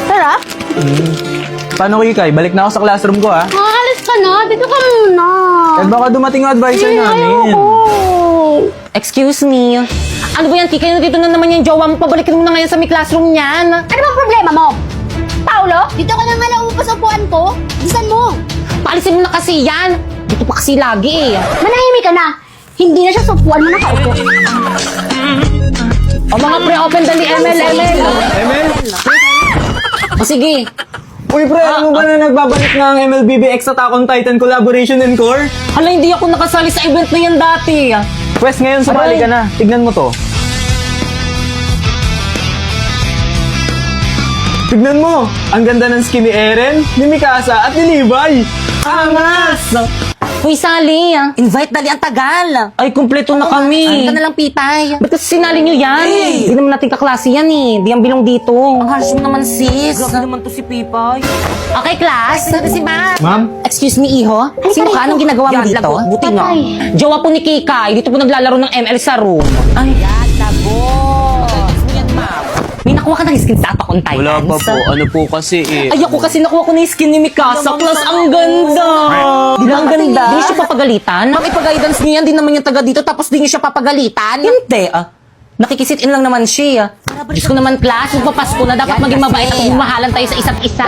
Sarap? Paano Kikay? Balik na ako sa classroom ko, ha? Alis ka na. Dito ka muna. Eh baka dumating yung advisor namin. Ayoko. Excuse me. Ano ba yan, Kikay? Nandito na naman yung jowa mo. Pabalikin mo na ngayon sa may classroom niyan. Ano bang problema mo? Paulo? Dito ka na nga naupo sa upuan ko. Bisan mo. Paalisin mo na kasi yan. Dito pa kasi lagi eh. Manahimik ka na. Hindi na siya sa upuan mo nakaupo. O mga pre-open dali, ML. ML? O sige. Uy, pre, ano ba na nagbabalik na ang MLBB X Attack on Titan Collaboration Encore? Hala, hindi ako nakasali sa event na yan dati. Pwes, ngayon sumali ka na. Tignan mo to. Tignan mo! Ang ganda ng skin ni Eren, ni Mikasa, at ni Levi! Angas! Uy, Sally. Invite dali ang tagal. Ay, kumpleto na kami. Ano ka na lang, Pipay? Ba't kasi sinali nyo yan? Hindi naman natin kaklase yan eh. Di ang bilong dito. Ang harsh mo naman, sis. Grabe naman to si Pipay. Okay, class. Ito si Ma. Ma'am? Excuse me, Iho? Sino ka? Anong ginagawa mo Yan, dito? lagot. Buti nga. Jowa po ni Kikay. Dito po naglalaro ng ML sa room. Ay, Yan, lagot. Gusto mo yan, ma'am. may nakuha ka ng skin sa Attack on Titans? Wala pa po. Ano po kasi eh. Ay, ako kasi nakuha ko na yung skin ni Mikasa. Plus, ang ganda. Di ba ang ganda? Di siya papagalitan? Ma'am, ipag-guidance niya yan. Di naman yung taga dito. Tapos di niyo siya papagalitan. Hindi, nakikisit in lang naman siya. Diyos ko naman, class, magpapasko na. Dapat Yan maging kasi. mabait at magmahalan tayo sa isa't isa.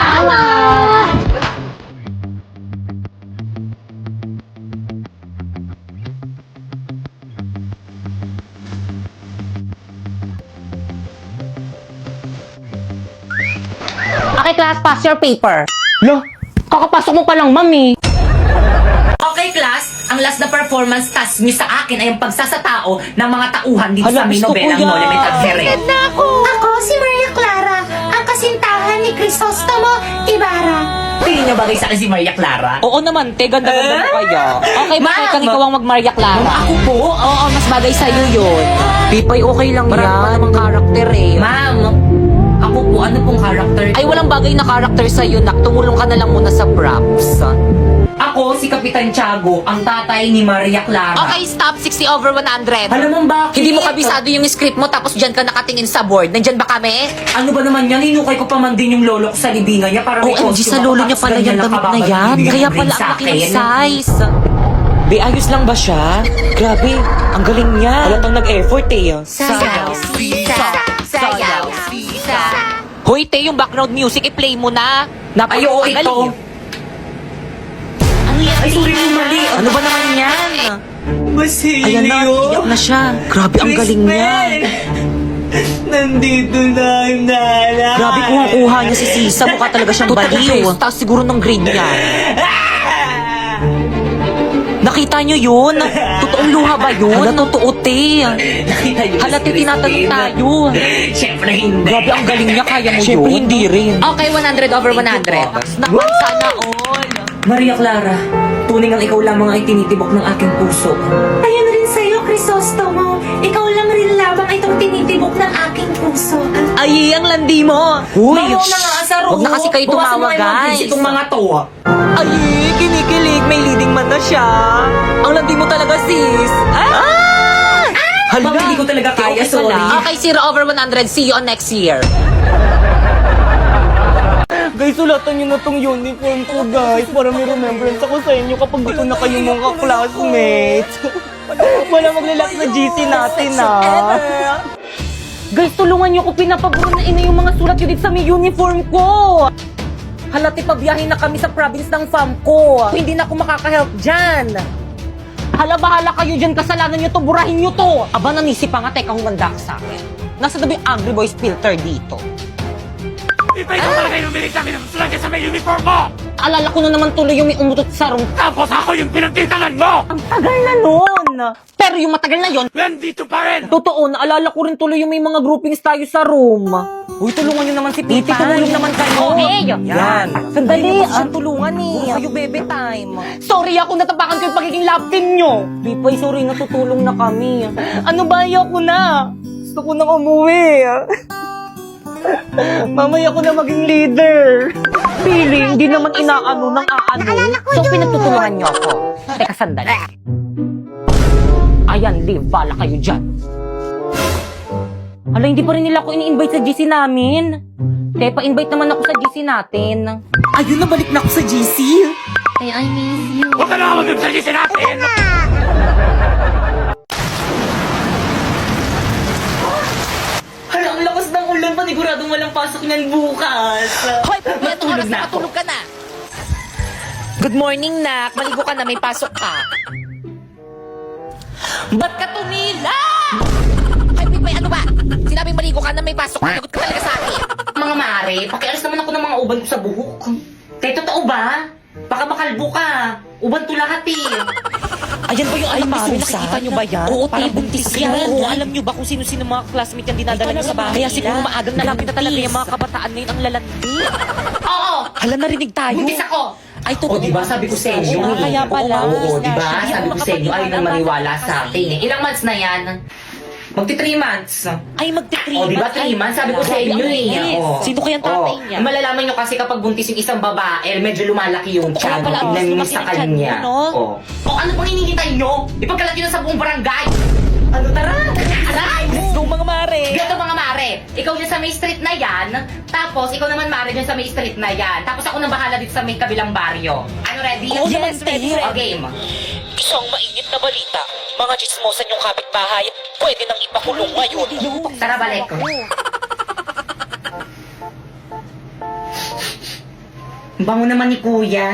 Okay, class, pass your paper. Lo, Kakapasok mo pa lang, mami. Okay, class. Ang last na performance task niyo sa akin ay ang pagsasatao ng mga tauhan dito Hala, sa may gusto ko nobelang yan. Monument at Here. Ako si Maria Clara, ang kasintahan ni Crisostomo Ibarra. Tingin niyo bagay sa akin si Maria Clara? Oo naman, te. Ganda-ganda mo kaya. Okay, Ma'am. bakit kang ikaw ang mag-Maria Clara? Ako po? Oo, mas bagay sa'yo yun. Pipay, okay lang Marami pa yan. namang karakter eh. Ma'am, ako po, ano pong character? Ay, walang bagay na karakter sa'yo, nak. Tumulong ka na lang muna sa props. Ako, si Kapitan Tiago, ang tatay ni Maria Clara. Okay, stop. 60 over 100. Alam mo bakit? Hindi mo kabisado yung script mo tapos dyan ka nakatingin sa board. Nandyan ba kami? Ano ba naman yan? Hinukay ko pa man din yung lolo ko sa libingan niya para may OMG, costume sa ako, lolo niya tapos pala ganyan yan, lang damit na kababad yan. bibigyan Kaya ng pala ring ang sa laki ng akin. size. Be, ayos lang ba siya? Grabe, ang galing niya. Halatang nag-effort eh. Sayaw, sisa, sayaw, sisa. Hoy, te, yung background music, i-play mo na. Ay, oo, ito. Ano yan? Ay, sorry mo mali. Ano ba naman yan? Basilio. Ayan na, iyak na siya. Grabe, ang galing niya. Nandito na yung nanay. Grabe, kuha niya si Sisa. Mukha talaga siyang baliw. Tapos siguro ng grade niya. Nakita niyo yun? Totoong luha ba yun? Hala, totoo, te. Nakita niyo. Hala, te, tinatanong tayo. Siyempre hindi. Grabe, ang galing niya. Kaya mo Siyempre, yun. hindi rin. Okay, 100 over 100. Naman, sana all. Maria Clara, tunay ang ikaw lamang ay tinitibok ng aking puso. Ayun rin sa'yo, Crisostomo. Ikaw lang rin lamang itong tinitibok ng aking puso. Ay, ang landi mo. Mayaw na nga sa room. Huwag na kasi kayo Bukasan mo tumawa, yung mga guys. kids, Itong mga to. Ay, kinikilig. May leading man na siya. Ang landi mo talaga, sis. Ma'am, hindi ko talaga kaya, sorry. Okay, 0 over 100. See you on next year. Guys, sulatan nyo na tong uniform ko, guys. Para may remembrance ako sa inyo kapag di ko na kayo mga classmates. Wala maglalak na GC natin, Guys, tulungan niyo ko. Pinapaguro na ina yung mga sulat yun dito sa may uniform ko. Halati pa biyahe na kami sa province ng fam ko. Hindi na ako makaka-help dyan. Hala, bahala kayo dyan. Kasalanan niyo to. Burahin niyo to. Aba, nanisi pa nga. Teka, humanda ka sa akin. Nasa dabi Angry Boys filter dito. Iba ikaw talaga yung umilig sa akin ng sulat sa may uniform mo! Alala ko na naman tuloy yung may umutot sa room. Tapos ako yung pinagtitangan mo! Ang tagal na nun. Pero yung matagal na yon, Nandito pa rin! totoo, naalala ko rin tuloy yung may mga groupings tayo sa room. Uy, tulungan niyo naman si Pipi. Tumulong naman kayo. Okay. Yan. Sandali. Tulungan eh. Kayo bebe time. Sorry ako, natapakan ko yung pagiging love team nyo. Pipay, sorry, natutulong na kami. Ano ba, ayoko na. Gusto ko nang umuwi. Mamaya ko na maging leader. Feeling, hindi naman inaano ng aano. So, pinagtutulungan niyo ako. Teka, sandali. Ayan, Liv, bala kayo dyan. Ala, hindi pa rin nila ako ini-invite sa GC namin. Kaya pa-invite naman ako sa GC natin. Ayun, nabalik na ako sa GC. Ay, I miss you. Huwag ka na mag-ibsalisin natin! Hala, ang lakas ng ulan. Paniguradong walang pasok niyan bukas. Hoy, matulog na ako. Matulog ka na. Good morning, Nak. Maligo ka na, may pasok ka. Ba't ka tumila? Ay, Pipay, ano ba? Sinabing maligo ka na, may pasok. Nagot ka talaga sa akin. Mga mare, pakialis naman ako ng mga uban ko sa buhok. Kaya totoo ba? Baka makalbo ka. Uban to lahat eh. Ayan ba yung Mari, nakikita nyo ba yan? Oo, Parang buntis buntis yan. yan. Oo, alam nyo ba kung sino-sino mga classmate yan dinadala nyo sa bahay? Kaya siguro maagang nalapit na talaga yung mga kabataan ngayon ang lalandi. Oo! Hala, narinig tayo. Buntis ako! Ay, totoo. O, diba sabi ko sa inyo Oo, eh. kaya pala. Oo, diba? Hindi Sabi ako ko sa inyo, ayaw nang maniwala sa kasi. akin eh. Ilang months na yan? Magti 3 months. Ay, magti-3 O, diba 3 months? Sabi ko sa inyo eh. O. Sino kayang tatay niya? Malalaman nyo kasi kapag buntis yung isang babae, medyo lumalaki yung Kaya tiyan. pala, Tingnan nyo lumaki sa yung tiyan kanya. mo, no? O. O, ano pang hinihintay nyo? Ipagkalat nyo na sa buong barangay. Ano, tara! Aray! Let's go, mga mare. Gato mga mare, ikaw dyan sa may street na yan, tapos ikaw naman mare dyan sa may street na yan, tapos ako nang bahala dito sa may kabilang baryo. Ano, ready? Oo, yes, ready. O, game. Isang mainit na balita. Mga chismosan yung kapitbahay. Pwede nang ipakulong ngayon. Tara, balik. Bango naman ni kuya.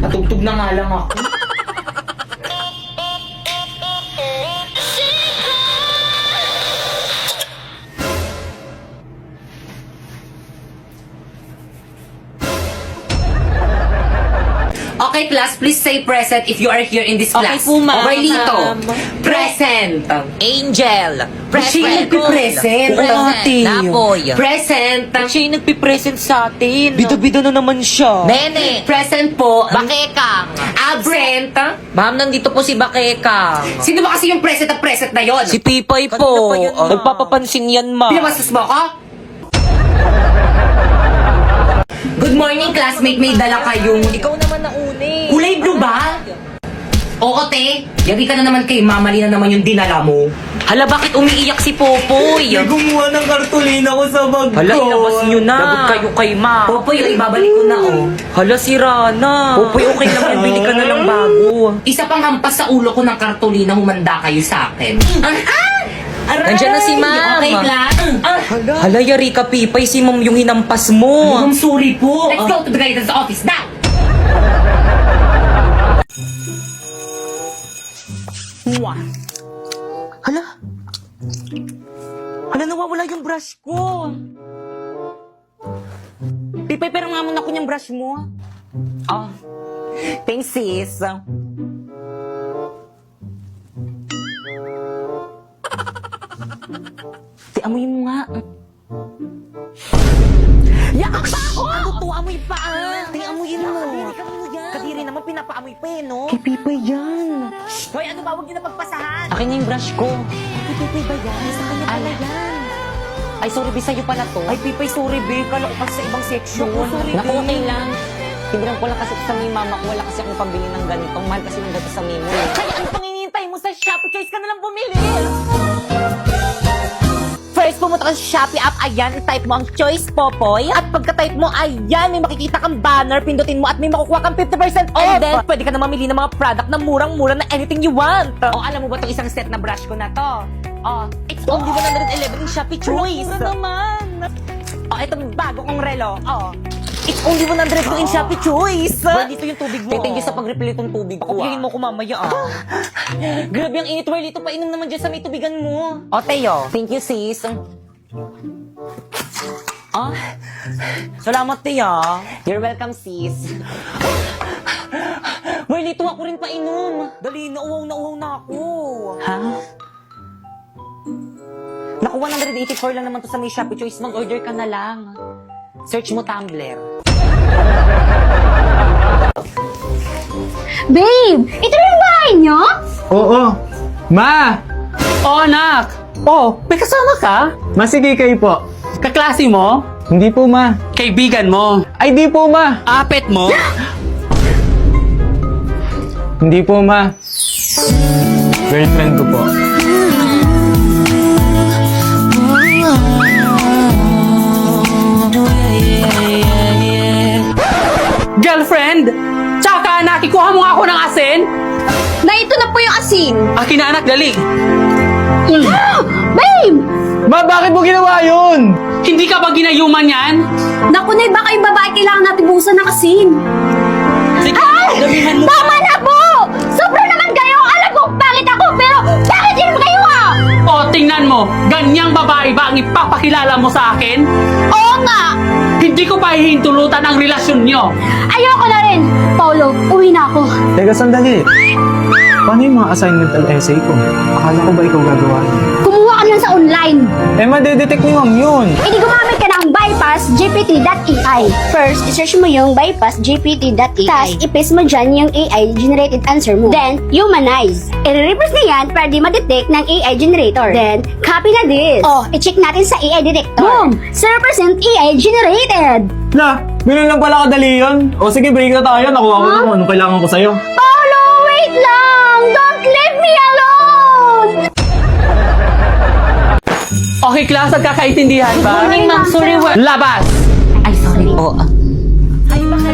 Patugtog na nga lang ako. Okay, class, please say present if you are here in this Okay class. po, ma'am. Okay, Lito. Ma'am. Present. Angel. Siya yung nagpipresent. Present. Napoy. Present. Siya yung nagpipresent sa atin. Bida-bida na naman siya. Nene. Present po. Bakekang. Absent. Ma'am, nandito po si Bakekang. Sino ba kasi yung present na yon? Si Pipay po. Nagpapapansin yan, ma'am. Pinabastos mo ako? Good morning, classmate. May dala kayong... Ikaw naman na uni. Kulay blue ba? Oo, te. Yagi ka na naman kay mamali na naman yung dinala mo. Hala, bakit umiiyak si Popoy? May gumawa ng kartulina ko sa bag ko. Hala, ilabas nyo na. Lagot kayo kay ma. Popoy, ibabalik ko na, oh. Hala, si Rana. Popoy, okay lang yan. Bili ka na lang bago. Isa pang hampas sa ulo ko ng kartolina, humanda kayo sa akin. Nandiyan na si ma'am. Okay, class. Hala, yari ka, Pipay. Si ma'am yung hinampas mo. I'm sorry po. Let's go to the guidance office now. Hala. Hala, nawawala yung brush ko. Pipay, pero nga muna ko yung brush mo. Ah. Thanks, sis. Amoy mo nga. Yak pa ako! Ano to? Amoy pa ah! Amoyin mo. Kadiri ka mo yan. Kadiri naman, pinapaamoy pa eh, no? Kay Pipay yan. Hoy, ano ba? Huwag niyo na pagpasahan. Akin na yung brush ko. Kay Pipay ba yan? Sa kanya pala yan. Ay, sorry, B, sa'yo pala to. Ay, Pipay, sorry, B. Kala ko kasi sa ibang section. Naku, okay lang. Tindihan ko lang kasi sa may mama ko. Wala kasi akong pambili ng ganito. Mahal kasi ng ganito sa memo. Kaya ano pang hinihintay mo sa Shopee? Guys, ka na lang bumili. First, pumunta ka sa Shopee app, ayan, type mo ang Choice Popoy. At pagka-type mo, ayan, may makikita kang banner, pindutin mo at may makukuha kang 50% off. And then, pwede ka na mamili ng mga product na murang-mura na anything you want. O, alam mo ba itong isang set na brush ko na to? O, it's only 111 in Shopee Choice. Mura naman. O, ito bago kong relo. O, it's only 102 in Shopee Choice. Well, dito yung tubig mo. Thank you sa pag-refill itong tubig ko. Pakupihin mo ko mamaya Grabe ang init, Well, ito painom naman dyan sa may tubigan mo. O, Teo. Thank you, sis. Salamat, Tia. You're welcome, sis. Well, ito ako rin painom. Dali, nauwaw na ako. Ha? Naku, 184 lang naman to sa may Shopee Choice. Mag-order ka na lang. Search mo Tumblr. Babe, ito na yung bahay niyo? Oo. Ma! Oh, anak! Oh, may kasama ka? Masigay kayo po. Kaklase mo? Hindi po, ma. Kaibigan mo? Ay, di po, ma. Apet mo? Hindi po, ma. Girlfriend ko po. Girlfriend? Tsaka anak, ikuha mo nga ako ng asin? Na ito na po yung asin. Akin na anak, dali. Babe! Ma, bakit mo ginawa yun? Hindi ka ba ginayuman yan? Naku, Nay, baka yung babae kailangan natin buhusan ng asin. Sige, damihan mo. Tama na po! Sobra naman kayo! Alam ko, pangit ako, pero bakit yun kayo O, tingnan mo. Ganyang babae ba ang ipapakilala mo sa akin? Oo nga! Hindi ko pa hihintulutan ang relasyon nyo. Ayoko na rin! Paulo, uwi na ako. Teka, sandali. Paano yung mga assignmental essay ko? Akala ko ba ikaw gagawa yun? Kumuha ka lang sa online. Eh, madedetect ni ma'am yun. E di gumamit ka ng bypassgpt.ai. First, isearch mo yung bypassgpt.ai. Tapos, i-paste mo dyan yung AI-generated answer mo. Then, humanize. I-reverse na yan para di ma-detect ng AI generator. Then, copy na this. Oh, i-check natin sa AI detector. Boom! 0% AI generated. Na, ganun lang pala kadali yun. O sige, break na tayo. Nakuha ko na kung anong kailangan ko sa'yo. Paulo, wait lang! Don't leave me alone! Okay, class, nagkakaintindihan ba? Good morning, ma'am. Sorry, Sorry, labas! Ay, sorry po. Ay, baka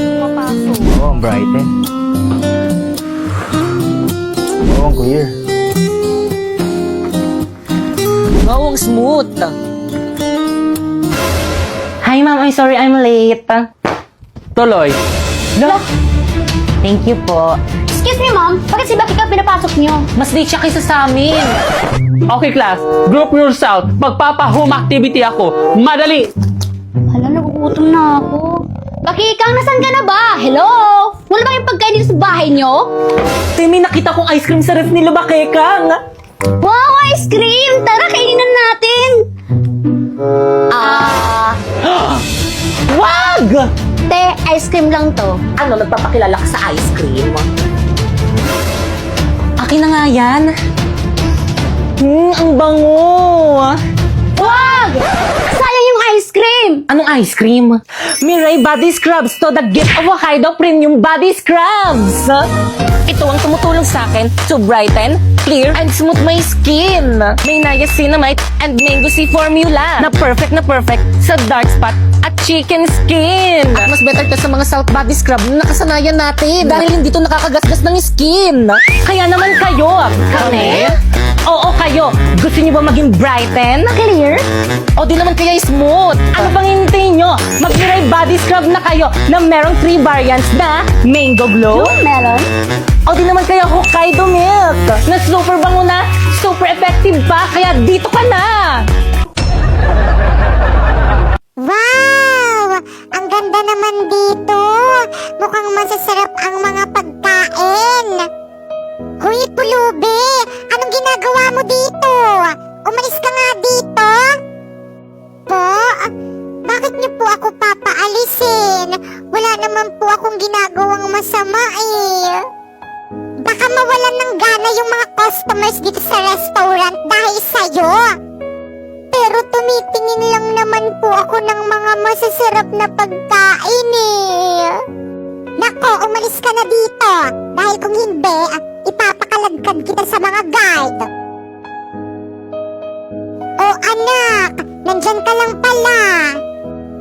pumapasok. Oo, ang brighten. Oo, ang clear. Wow, ang smooth. Hi, ma'am. I'm sorry I'm late. Tuloy. Thank you po. Excuse me, ma'am. Bakit si Becky ka pinapasok niyo? Mas late siya kaysa sa amin. Okay, class. Group yourself. Magpapa-home activity ako. Madali. Hala, nagugutom na ako. Becky, Kang, nasan ka na ba? Hello? Wala ba yung pagkain dito sa bahay niyo? Temi, nakita kong ice cream sa ref nila ba, Kekang? Wow, ice cream! Tara, kainin natin! Wag! Te, ice cream lang to. Ano, nagpapakilala ka sa ice cream? Akin na nga yan. Ang bango. Wag! Sayang yung ice cream! Anong ice cream? Mirai Body Scrubs to the gift of Hokkaido Premium Body Scrubs. Ito ang tumutulong sa akin to brighten, clear, and smooth my skin. May niacinamide and mango sea formula na perfect sa dark spot at chicken skin. At mas better to sa mga salt body scrub na nakasanayan natin dahil hindi to nakakagasgas ng skin. Kaya naman kayo, kami? Oo, kayo. Gusto niyo ba maging brighten? Clear? O di naman kaya smooth? Ano bang hinihintay nyo? Mag-Mirai Body Scrub na kayo na merong 3 variants na Mango Glow, Melon? o di naman kaya Hokkaido Milk na super bango na, super effective pa, kaya dito ka na! Wow! Ang ganda naman dito! Mukhang masasarap ang mga pagkain! Hoy, Pulubi! Anong ginagawa mo dito? Umalis ka nga dito! Po? Bakit niyo po ako papaalisin? Wala naman po akong ginagawang masama eh. Baka mawalan ng gana yung mga customers dito sa restaurant dahil sa'yo. Pero tumitingin lang naman po ako ng mga masasarap na pagkain eh. Nako, umalis ka na dito. Dahil kung hindi, ipapakaladkad kita sa mga guide. Oh anak, nandyan ka lang pala.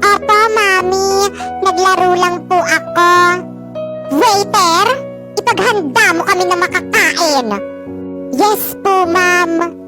Opo, mami. Naglaro lang po ako. Waiter, ipaghanda mo kami na makakain. Yes po, ma'am.